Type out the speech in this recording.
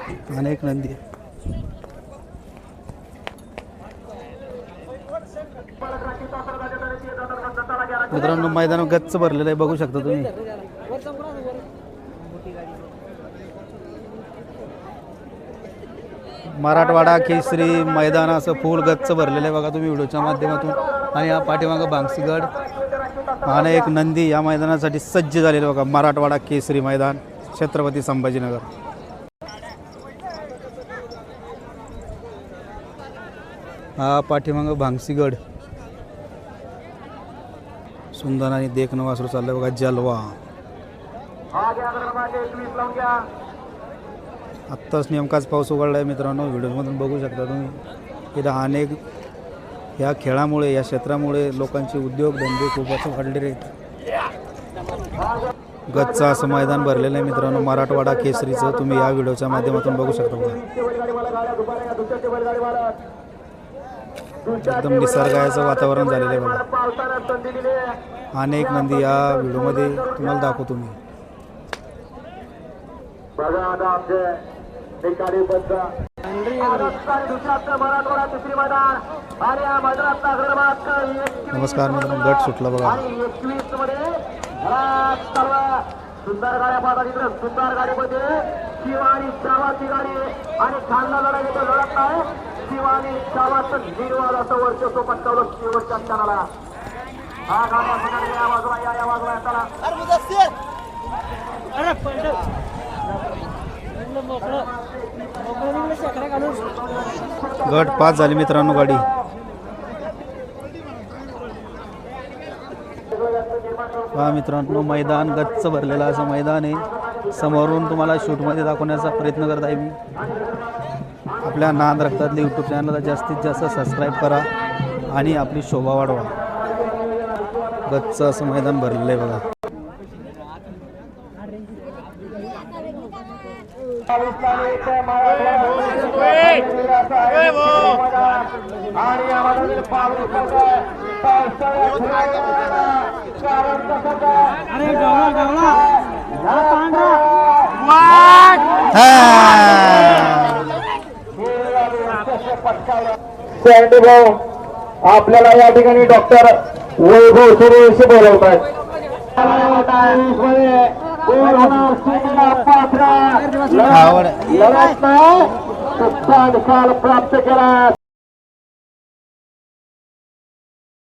अनेक नंदी मित्रांनो मैदान गच्च भरलेलं आहे बघू शकता तुम्ही. मराठवाडा केसरी मैदान असं फुल गच्च भरलेलं आहे बघा तुम्ही व्हिडिओच्या माध्यमातून. आणि या पाठीमागं भांगसीगड आणि एक नंदी या मैदानासाठी सज्ज झालेलं बघा. मराठवाडा केसरी मैदान छत्रपती संभाजीनगर. हा पाठीमागं भांगसीगड सुंदर आणि देखणं वासरू चाललंय बघा. जलवा आत्ताच नेमकाच पाऊस उघडला आहे मित्रांनो. व्हिडिओमधून बघू शकता तुम्ही. इथं अनेक या खेळामुळे या क्षेत्रामुळे लोकांचे उद्योगधंदे खूपच वाढलेले आहेत. गच्च असं मैदान भरलेलं आहे मित्रांनो मराठवाडा केसरीचं. तुम्ही या व्हिडिओच्या माध्यमातून बघू शकता बघा. एकदम निसर्गाचं वातावरण झालेलं आहे बघा. अनेक नंदी या व्हिडिओमध्ये तुम्हाला दाखवतो मी. नमस्कार मित्रांनो गट सुटला बघा. सुंदर गाड्या पाहता तिकडे सुंदर गाडीमध्ये शिवानी चावाची गाडी आणि खानला लढाई लढत आहे. शिवानी चावाचं निर्वाद असं वर्चस्व पटकावलं शेवटच्या क्षणाला. हा गाड्या या बाजूला या बाजूला चला. गट 5 झाली मित्रांनो गाडी. हा मित्रांनो मैदान गच्च भरलेलं असं मैदान आहे. समोरून तुम्हाला शूटमध्ये दाखवण्याचा प्रयत्न करत आहे मी. आपल्या नाद रक्तातले यूट्यूब चॅनलला जास्तीत जास्त सबस्क्राईब करा आणि आपली शोभा वाढवा. गच्च असं मैदान भरलेलं आहे बघा. आपल्याला या ठिकाणी डॉक्टर वैभव सूर्यवंशी बोलवतात. निकाल प्राप्त केला